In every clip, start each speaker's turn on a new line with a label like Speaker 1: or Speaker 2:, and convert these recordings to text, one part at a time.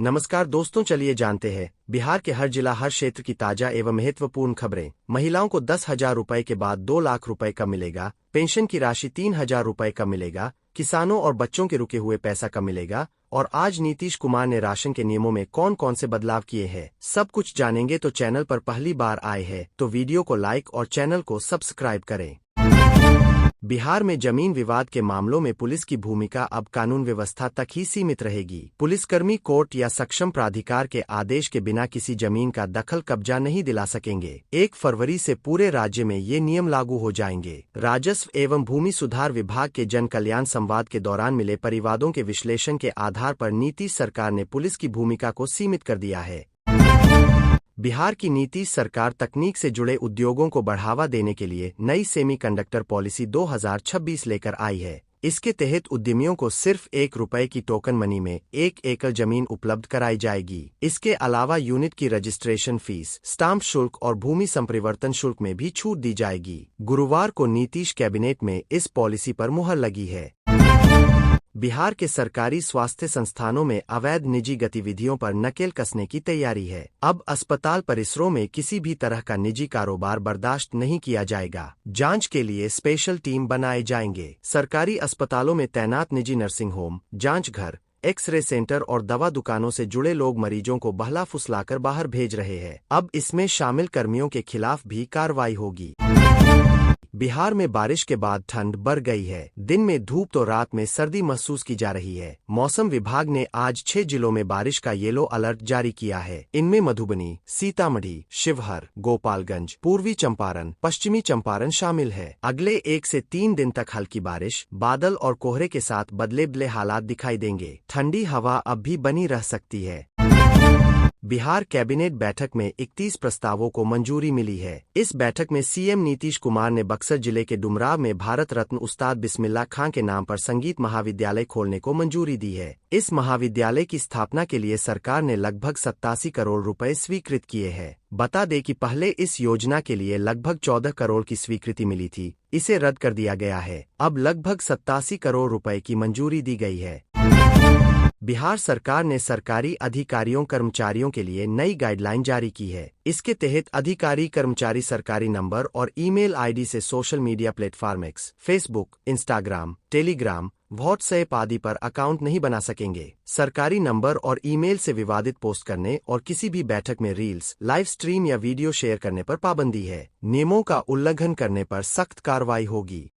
Speaker 1: नमस्कार दोस्तों, चलिए जानते हैं बिहार के हर जिला हर क्षेत्र की ताजा एवं महत्वपूर्ण खबरें। महिलाओं को 10,000 रुपए के बाद 2 लाख रुपए का मिलेगा। पेंशन की राशि 3,000 रुपए का मिलेगा। किसानों और बच्चों के रुके हुए पैसा का मिलेगा। और आज नीतीश कुमार ने राशन के नियमों में कौन कौन से बदलाव किए हैं, सब कुछ जानेंगे। तो चैनल पर पहली बार आए हैं तो वीडियो को लाइक और चैनल को सब्सक्राइब करें। बिहार में जमीन विवाद के मामलों में पुलिस की भूमिका अब कानून व्यवस्था तक ही सीमित रहेगी। पुलिसकर्मी कोर्ट या सक्षम प्राधिकार के आदेश के बिना किसी जमीन का दखल कब्जा नहीं दिला सकेंगे। 1 फरवरी से पूरे राज्य में ये नियम लागू हो जाएंगे। राजस्व एवं भूमि सुधार विभाग के जन कल्याण संवाद के दौरान मिले परिवादों के विश्लेषण के आधार पर नीतीश सरकार ने पुलिस की भूमिका को सीमित कर दिया है। बिहार की नीतीश सरकार तकनीक से जुड़े उद्योगों को बढ़ावा देने के लिए नई सेमीकंडक्टर पॉलिसी 2026 लेकर आई है। इसके तहत उद्यमियों को सिर्फ 1 रुपए की टोकन मनी में 1 एकड़ जमीन उपलब्ध कराई जाएगी। इसके अलावा यूनिट की रजिस्ट्रेशन फीस, स्टाम्प शुल्क और भूमि संपरिवर्तन शुल्क में भी छूट दी जाएगी। गुरुवार को नीतीश कैबिनेट में इस पॉलिसी पर मुहर लगी है। बिहार के सरकारी स्वास्थ्य संस्थानों में अवैध निजी गतिविधियों पर नकेल कसने की तैयारी है। अब अस्पताल परिसरों में किसी भी तरह का निजी कारोबार बर्दाश्त नहीं किया जाएगा। जांच के लिए स्पेशल टीम बनाए जाएंगे। सरकारी अस्पतालों में तैनात निजी नर्सिंग होम, जांच घर, एक्स-रे सेंटर और दवा दुकानों से जुड़े लोग मरीजों को बहला फुसलाकर बाहर भेज रहे हैं। अब इसमें शामिल कर्मियों के खिलाफ भी कार्रवाई होगी। बिहार में बारिश के बाद ठंड बढ़ गई है। दिन में धूप तो रात में सर्दी महसूस की जा रही है। मौसम विभाग ने आज 6 जिलों में बारिश का येलो अलर्ट जारी किया है। इनमें मधुबनी, सीतामढ़ी, शिवहर, गोपालगंज, पूर्वी चंपारण, पश्चिमी चंपारण शामिल है। अगले 1 से 3 दिन तक हल्की बारिश, बादल और कोहरे के साथ बदले बदले हालात दिखाई देंगे। ठंडी हवा अब भी बनी रह सकती है। बिहार कैबिनेट बैठक में 31 प्रस्तावों को मंजूरी मिली है। इस बैठक में सीएम नीतीश कुमार ने बक्सर जिले के डुमराव में भारत रत्न उस्ताद बिस्मिल्लाह खां के नाम पर संगीत महाविद्यालय खोलने को मंजूरी दी है। इस महाविद्यालय की स्थापना के लिए सरकार ने लगभग 87 करोड़ रुपए स्वीकृत किए हैं। बता दें कि पहले इस योजना के लिए लगभग 14 करोड़ की स्वीकृति मिली थी। इसे रद्द कर दिया गया है। अब लगभग 87 करोड़ रुपए की मंजूरी दी गई है। बिहार सरकार ने सरकारी अधिकारियों कर्मचारियों के लिए नई गाइडलाइन जारी की है। इसके तहत अधिकारी कर्मचारी सरकारी नंबर और ईमेल आईडी से social media platform x, Facebook, Instagram, Telegram, WhatsApp आदि पर अकाउंट नहीं बना सकेंगे। सरकारी नंबर और ईमेल से विवादित पोस्ट करने और किसी भी बैठक में रील्स, लाइव स्ट्रीम या वीडियो शेयर करने पर पाबंदी है। नियमों का उल्लंघन करने पर सख्त कार्रवाई होगी।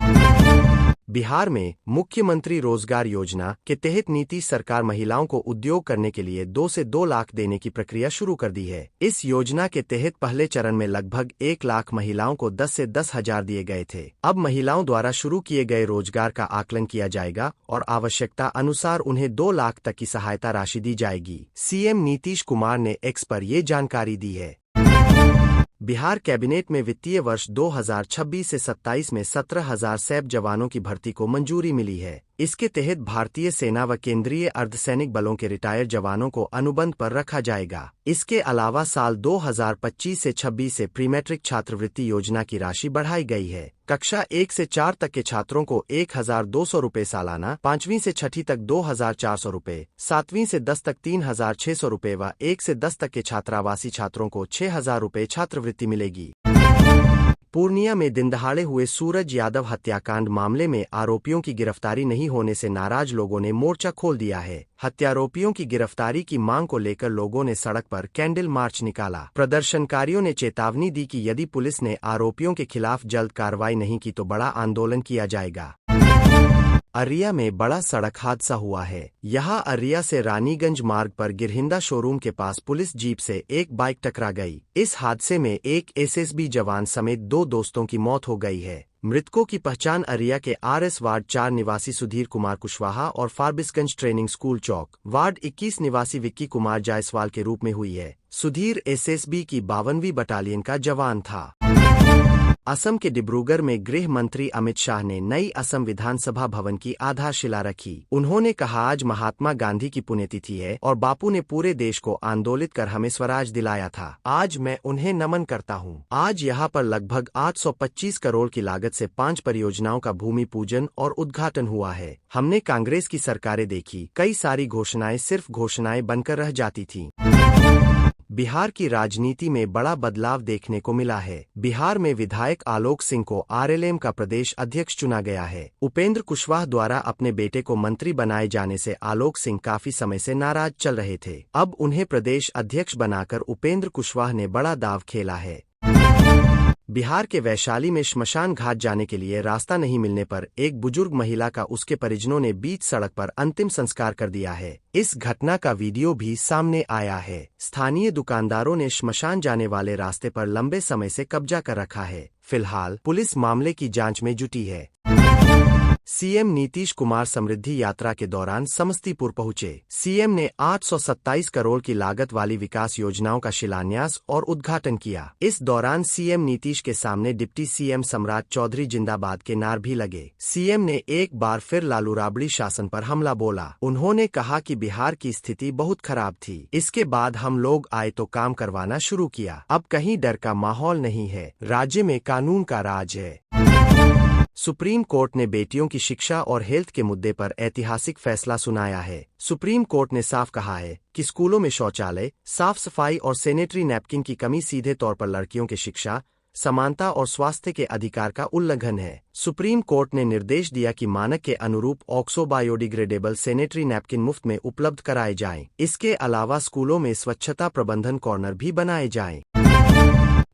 Speaker 1: बिहार में मुख्यमंत्री रोजगार योजना के तहत नीतीश सरकार महिलाओं को उद्योग करने के लिए 2 से 2 लाख देने की प्रक्रिया शुरू कर दी है। इस योजना के तहत पहले चरण में लगभग 1 लाख महिलाओं को 10 से 10,000 दिए गए थे। अब महिलाओं द्वारा शुरू किए गए रोजगार का आकलन किया जाएगा और आवश्यकता अनुसार उन्हें 2 लाख तक की सहायता राशि दी जाएगी। सीएम नीतीश कुमार ने एक्स पर ये जानकारी दी है। बिहार कैबिनेट में वित्तीय वर्ष 2026 से 27 में 17,000 सैप जवानों की भर्ती को मंजूरी मिली है। इसके तहत भारतीय सेना व केंद्रीय अर्धसैनिक बलों के रिटायर्ड जवानों को अनुबंध पर रखा जाएगा। इसके अलावा साल 2025 से 26 से प्री मैट्रिक छात्रवृत्ति योजना की राशि बढ़ाई गई है। कक्षा 1 से 4 तक के छात्रों को 1,200 रुपए सालाना, 5वीं से 6ठी तक 2,400 रुपए, 7वीं से 10 तक 3,600 रुपए व 1 से 10 तक के छात्रावासी छात्रों को 6,000 रुपए छात्रवृत्ति मिलेगी। पूर्णिया में दिनदहाड़े हुए सूरज यादव हत्याकांड मामले में आरोपियों की गिरफ्तारी नहीं होने से नाराज लोगों ने मोर्चा खोल दिया है। हत्यारोपियों की गिरफ्तारी की मांग को लेकर लोगों ने सड़क पर कैंडल मार्च निकाला। प्रदर्शनकारियों ने चेतावनी दी कि यदि पुलिस ने आरोपियों के खिलाफ जल्द कार्रवाई नहीं की तो बड़ा आंदोलन किया जाएगा। अरिया में बड़ा सड़क हादसा हुआ है। यहां अरिया से रानीगंज मार्ग पर गिरहिंदा शोरूम के पास पुलिस जीप से एक बाइक टकरा गई। इस हादसे में एक एसएसबी जवान समेत 2 दोस्तों की मौत हो गई है। मृतकों की पहचान अरिया के आरएस वार्ड 4 निवासी सुधीर कुमार कुशवाहा और फारबिसगंज ट्रेनिंग स्कूल चौक वार्ड 21 निवासी विक्की कुमार जायसवाल के रूप में हुई है। सुधीर एसएसबी की 52वीं बटालियन का जवान था। असम के डिब्रूगढ़ में गृह मंत्री अमित शाह ने नई असम विधानसभा भवन की आधारशिला रखी। उन्होंने कहा, आज महात्मा गांधी की पुण्यतिथि है और बापू ने पूरे देश को आंदोलित कर हमें स्वराज दिलाया था। आज मैं उन्हें नमन करता हूँ। आज यहाँ पर लगभग 825 करोड़ की लागत से 5 परियोजनाओं का भूमि पूजन और उद्घाटन हुआ है। हमने कांग्रेस की सरकारें देखी, कई सारी घोषणाएं सिर्फ घोषणाएं बनकर रह जाती थीं। बिहार की राजनीति में बड़ा बदलाव देखने को मिला है। बिहार में विधायक आलोक सिंह को आरएलएम का प्रदेश अध्यक्ष चुना गया है। उपेंद्र कुशवाहा द्वारा अपने बेटे को मंत्री बनाए जाने से आलोक सिंह काफी समय से नाराज चल रहे थे। अब उन्हें प्रदेश अध्यक्ष बनाकर उपेंद्र कुशवाहा ने बड़ा दाव खेला है। बिहार के वैशाली में श्मशान घाट जाने के लिए रास्ता नहीं मिलने पर एक बुजुर्ग महिला का उसके परिजनों ने बीच सड़क पर अंतिम संस्कार कर दिया है। इस घटना का वीडियो भी सामने आया है। स्थानीय दुकानदारों ने श्मशान जाने वाले रास्ते पर लंबे समय से कब्जा कर रखा है। फिलहाल पुलिस मामले की जांच में जुटी है। सीएम नीतीश कुमार समृद्धि यात्रा के दौरान समस्तीपुर पहुंचे। सीएम ने 827 करोड़ की लागत वाली विकास योजनाओं का शिलान्यास और उद्घाटन किया। इस दौरान सीएम नीतीश के सामने डिप्टी सीएम सम्राट चौधरी जिंदाबाद के नारे भी लगे। सीएम ने एक बार फिर लालू राबड़ी शासन पर हमला बोला। उन्होंने कहा कि बिहार की स्थिति बहुत खराब थी। इसके बाद हम लोग आए तो काम करवाना शुरू किया। अब कहीं डर का माहौल नहीं है। राज्य में कानून का राज है। सुप्रीम कोर्ट ने बेटियों की शिक्षा और हेल्थ के मुद्दे पर ऐतिहासिक फैसला सुनाया है। सुप्रीम कोर्ट ने साफ कहा है कि स्कूलों में शौचालय, साफ सफाई और सैनिटरी नैपकिन की कमी सीधे तौर पर लड़कियों की शिक्षा, समानता और स्वास्थ्य के अधिकार का उल्लंघन है। सुप्रीम कोर्ट ने निर्देश दिया कि मानक के अनुरूप ऑक्सो बायोडिग्रेडेबल सैनिटरी नैपकिन मुफ्त में उपलब्ध कराए जाएं। इसके अलावा स्कूलों में स्वच्छता प्रबंधन कॉर्नर भी बनाए जाएं।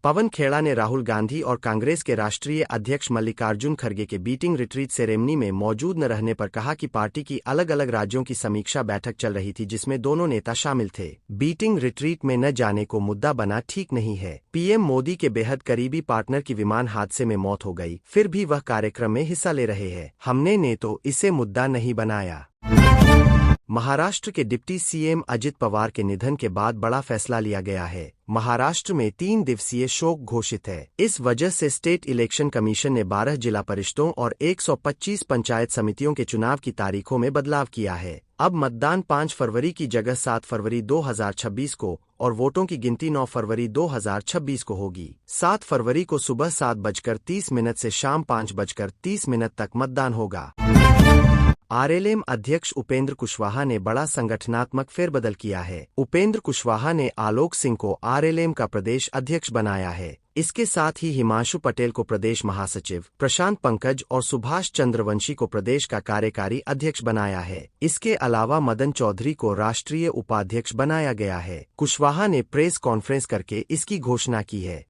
Speaker 1: पवन खेड़ा ने राहुल गांधी और कांग्रेस के राष्ट्रीय अध्यक्ष मल्लिकार्जुन खड़गे के बीटिंग रिट्रीट सेरेमनी में मौजूद न रहने पर कहा कि पार्टी की अलग अलग राज्यों की समीक्षा बैठक चल रही थी जिसमें दोनों नेता शामिल थे। बीटिंग रिट्रीट में न जाने को मुद्दा बना ठीक नहीं है। पीएम मोदी के बेहद करीबी पार्टनर की विमान हादसे में मौत हो गई, फिर भी वह कार्यक्रम में हिस्सा ले रहे हैं। हमने ने तो इसे मुद्दा नहीं बनाया। महाराष्ट्र के डिप्टी सीएम अजित पवार के निधन के बाद बड़ा फैसला लिया गया है। महाराष्ट्र में 3 दिवसीय शोक घोषित है। इस वजह से स्टेट इलेक्शन कमीशन ने 12 जिला परिषदों और 125 पंचायत समितियों के चुनाव की तारीखों में बदलाव किया है। अब मतदान 5 फरवरी की जगह 7 फरवरी 2026 को और वोटों की गिनती 9 फरवरी 2026 को होगी। 7 फरवरी को सुबह 7:30 से शाम 5:30 तक मतदान होगा। आरएलएम अध्यक्ष उपेंद्र कुशवाहा ने बड़ा संगठनात्मक फेरबदल किया है। उपेंद्र कुशवाहा ने आलोक सिंह को आरएलएम का प्रदेश अध्यक्ष बनाया है। इसके साथ ही हिमांशु पटेल को प्रदेश महासचिव, प्रशांत पंकज और सुभाष चंद्रवंशी को प्रदेश का कार्यकारी अध्यक्ष बनाया है। इसके अलावा मदन चौधरी को राष्ट्रीय उपाध्यक्ष बनाया गया है। कुशवाहा ने प्रेस कॉन्फ्रेंस करके इसकी घोषणा की है।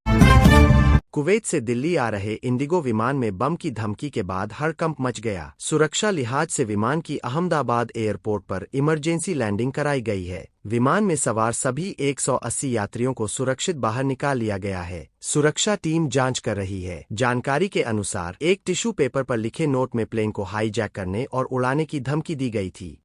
Speaker 1: कुवैत से दिल्ली आ रहे इंडिगो विमान में बम की धमकी के बाद हड़कंप मच गया। सुरक्षा लिहाज से विमान की अहमदाबाद एयरपोर्ट पर इमरजेंसी लैंडिंग कराई गई है। विमान में सवार सभी 180 यात्रियों को सुरक्षित बाहर निकाल लिया गया है। सुरक्षा टीम जांच कर रही है। जानकारी के अनुसार एक टिश्यू पेपर पर लिखे नोट में प्लेन को हाईजैक करने और उड़ाने की धमकी दी गई थी।